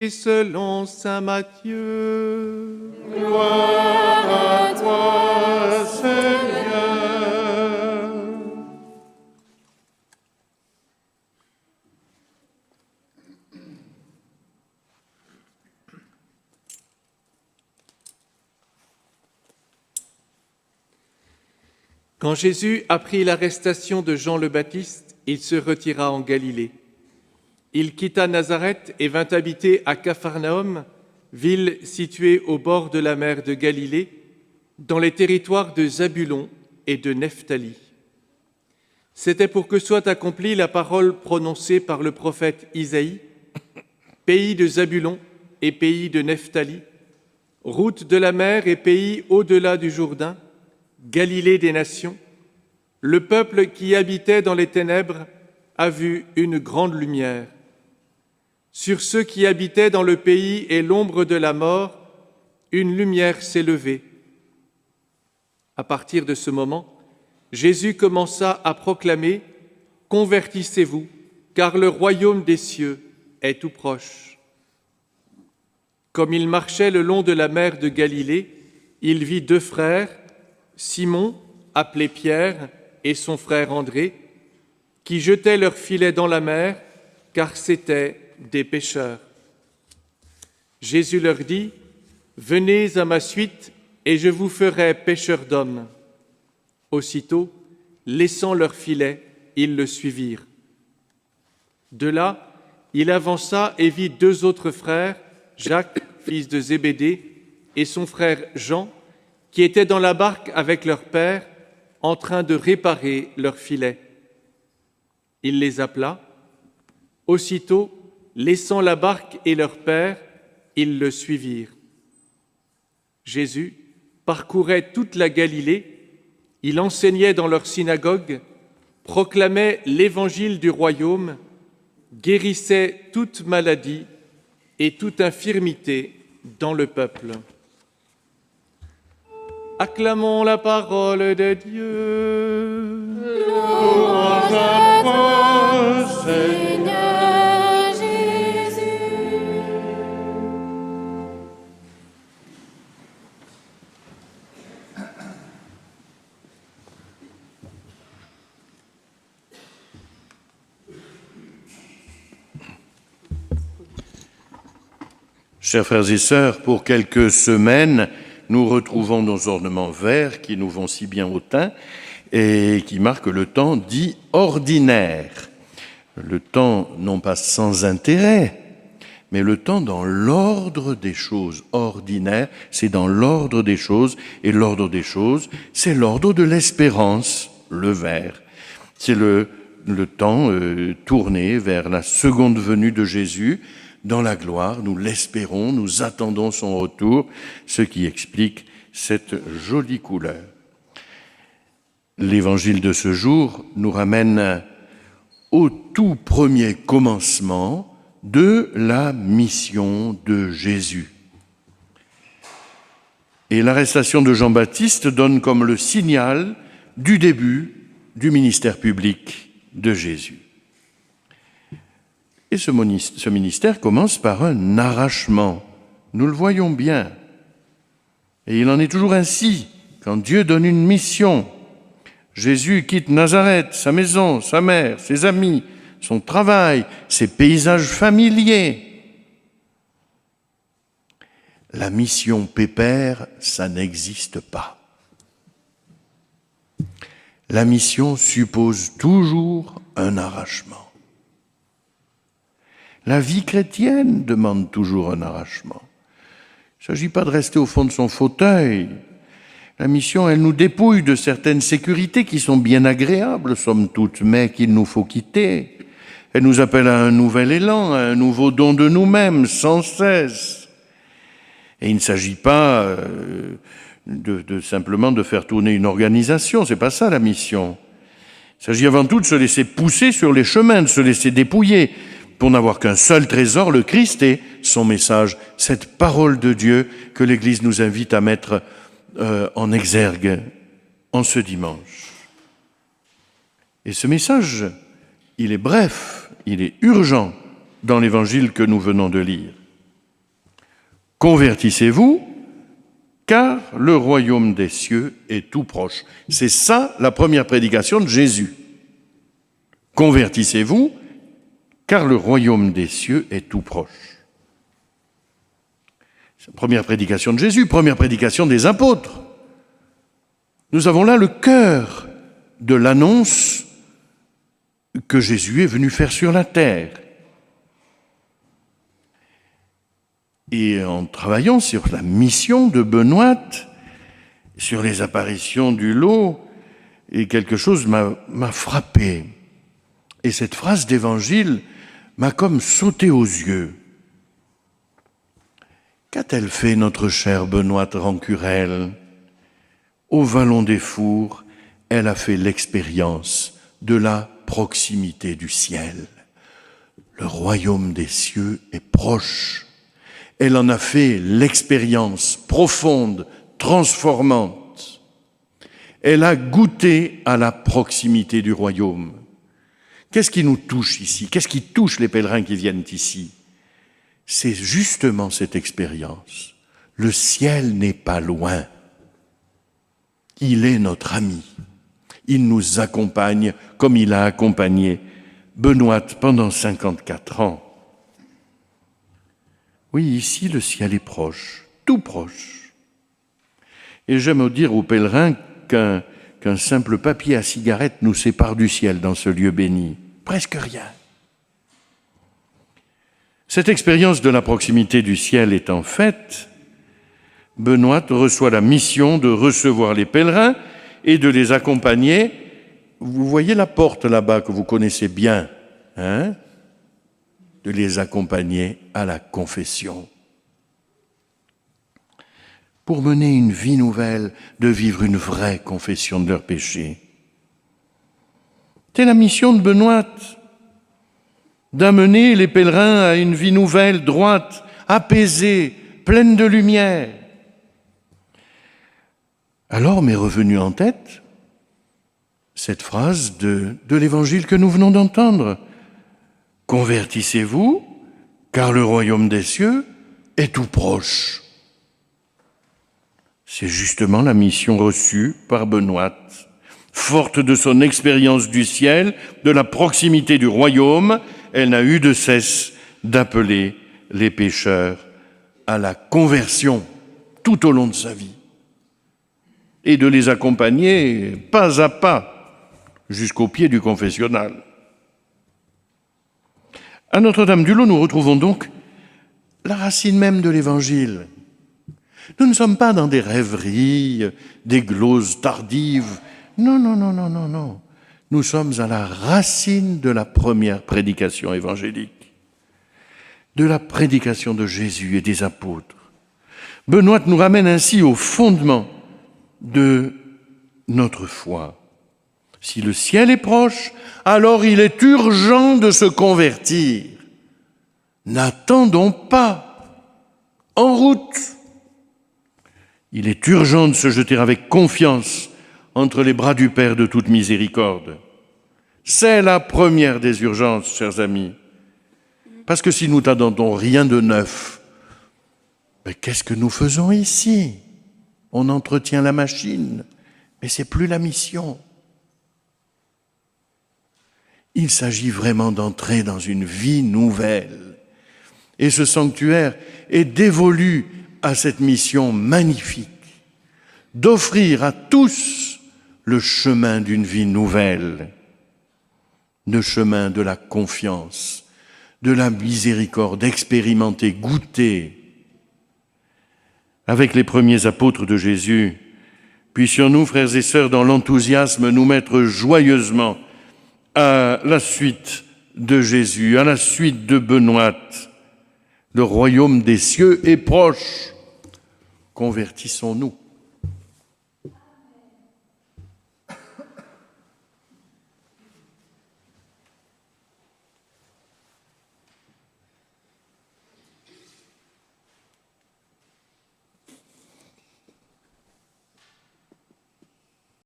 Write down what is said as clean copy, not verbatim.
Selon saint Matthieu. Gloire à toi, Seigneur. Quand Jésus apprit l'arrestation de Jean le Baptiste, il se retira en Galilée. Il quitta Nazareth et vint habiter à Capharnaüm, ville située au bord de la mer de Galilée, dans les territoires de Zabulon et de Nephtali. C'était pour que soit accomplie la parole prononcée par le prophète Isaïe, « Pays de Zabulon et pays de Nephtali, route de la mer et pays au-delà du Jourdain, Galilée des nations, le peuple qui habitait dans les ténèbres a vu une grande lumière. Sur ceux qui habitaient dans le pays et l'ombre de la mort, une lumière s'est levée. » À partir de ce moment, Jésus commença à proclamer « Convertissez-vous, car le royaume des cieux est tout proche. » Comme il marchait le long de la mer de Galilée, il vit deux frères, Simon, appelé Pierre, et son frère André, qui jetaient leurs filets dans la mer, car c'étaient des pêcheurs. Jésus leur dit, « Venez à ma suite, et je vous ferai pêcheurs d'hommes. » Aussitôt, laissant leurs filets, ils le suivirent. De là, il avança et vit deux autres frères, Jacques, fils de Zébédée, et son frère Jean, qui étaient dans la barque avec leur père, en train de réparer leurs filets. Il les appela. Aussitôt, laissant la barque et leur père, ils le suivirent. Jésus parcourait toute la Galilée, il enseignait dans leur synagogue, proclamait l'évangile du royaume, guérissait toute maladie et toute infirmité dans le peuple. Acclamons la parole de Dieu. Louange à toi, Seigneur Jésus. Chers frères et sœurs, pour quelques semaines, nous retrouvons nos ornements verts qui nous vont si bien au teint et qui marquent le temps dit ordinaire. Le temps non pas sans intérêt, mais le temps dans l'ordre des choses. Ordinaire, c'est dans l'ordre des choses, et l'ordre des choses, c'est l'ordre de l'espérance, le vert. C'est le temps tourné vers la seconde venue de Jésus, dans la gloire, nous l'espérons, nous attendons son retour, ce qui explique cette jolie couleur. L'évangile de ce jour nous ramène au tout premier commencement de la mission de Jésus. Et l'arrestation de Jean-Baptiste donne comme le signal du début du ministère public de Jésus. Et ce ministère commence par un arrachement. Nous le voyons bien. Et il en est toujours ainsi quand Dieu donne une mission. Jésus quitte Nazareth, sa maison, sa mère, ses amis, son travail, ses paysages familiers. La mission pépère, ça n'existe pas. La mission suppose toujours un arrachement. La vie chrétienne demande toujours un arrachement. Il ne s'agit pas de rester au fond de son fauteuil. La mission, elle nous dépouille de certaines sécurités qui sont bien agréables, somme toute, mais qu'il nous faut quitter. Elle nous appelle à un nouvel élan, à un nouveau don de nous-mêmes, sans cesse. Et il ne s'agit pas simplement de faire tourner une organisation, c'est pas ça la mission. Il s'agit avant tout de se laisser pousser sur les chemins, de se laisser dépouiller, pour n'avoir qu'un seul trésor, le Christ et son message, cette parole de Dieu que l'Église nous invite à mettre en exergue en ce dimanche. Et ce message, il est bref, il est urgent dans l'évangile que nous venons de lire. Convertissez-vous, car le royaume des cieux est tout proche. C'est ça la première prédication de Jésus. Convertissez-vous, car le royaume des cieux est tout proche. C'est la première prédication de Jésus, première prédication des apôtres. Nous avons là le cœur de l'annonce que Jésus est venu faire sur la terre. Et en travaillant sur la mission de Benoît, sur les apparitions du lot, et quelque chose m'a frappé. Et cette phrase d'évangile m'a comme sauté aux yeux. Qu'a-t-elle fait notre chère Benoît Rancurel? Au vallon des fours, elle a fait l'expérience de la proximité du ciel. Le royaume des cieux est proche. Elle en a fait l'expérience profonde, transformante. Elle a goûté à la proximité du royaume. Qu'est-ce qui nous touche ici? Qu'est-ce qui touche les pèlerins qui viennent ici? C'est justement cette expérience. Le ciel n'est pas loin. Il est notre ami. Il nous accompagne comme il a accompagné Benoît pendant 54 ans. Oui, ici, le ciel est proche, tout proche. Et j'aime dire aux pèlerins qu'un simple papier à cigarette nous sépare du ciel dans ce lieu béni. Presque rien. Cette expérience de la proximité du ciel étant faite, Benoît reçoit la mission de recevoir les pèlerins et de les accompagner. Vous voyez la porte là-bas que vous connaissez bien, hein? De les accompagner à la confession. Pour mener une vie nouvelle, de vivre une vraie confession de leurs péchés. C'est la mission de Benoît, d'amener les pèlerins à une vie nouvelle, droite, apaisée, pleine de lumière. Alors m'est revenue en tête cette phrase de l'évangile que nous venons d'entendre. Convertissez-vous, car le royaume des cieux est tout proche. C'est justement la mission reçue par Benoît. Forte de son expérience du ciel, de la proximité du royaume, elle n'a eu de cesse d'appeler les pécheurs à la conversion tout au long de sa vie et de les accompagner pas à pas jusqu'au pied du confessionnal. À Notre-Dame-du-Lot, nous retrouvons donc la racine même de l'Évangile. Nous ne sommes pas dans des rêveries, des gloses tardives. Non. Nous sommes à la racine de la première prédication évangélique, de la prédication de Jésus et des apôtres. Benoît nous ramène ainsi au fondement de notre foi. Si le ciel est proche, alors il est urgent de se convertir. N'attendons pas. En route. Il est urgent de se jeter avec confiance entre les bras du Père de toute miséricorde. C'est la première des urgences, chers amis. Parce que si nous n'attendons rien de neuf, mais qu'est-ce que nous faisons ici? On entretient la machine, mais c'est plus la mission. Il s'agit vraiment d'entrer dans une vie nouvelle. Et ce sanctuaire est dévolu à cette mission magnifique, d'offrir à tous le chemin d'une vie nouvelle, le chemin de la confiance, de la miséricorde, expérimentée, goûtée. Avec les premiers apôtres de Jésus, puissions-nous, frères et sœurs, dans l'enthousiasme, nous mettre joyeusement à la suite de Jésus, à la suite de Benoît. Le royaume des cieux est proche. Convertissons-nous.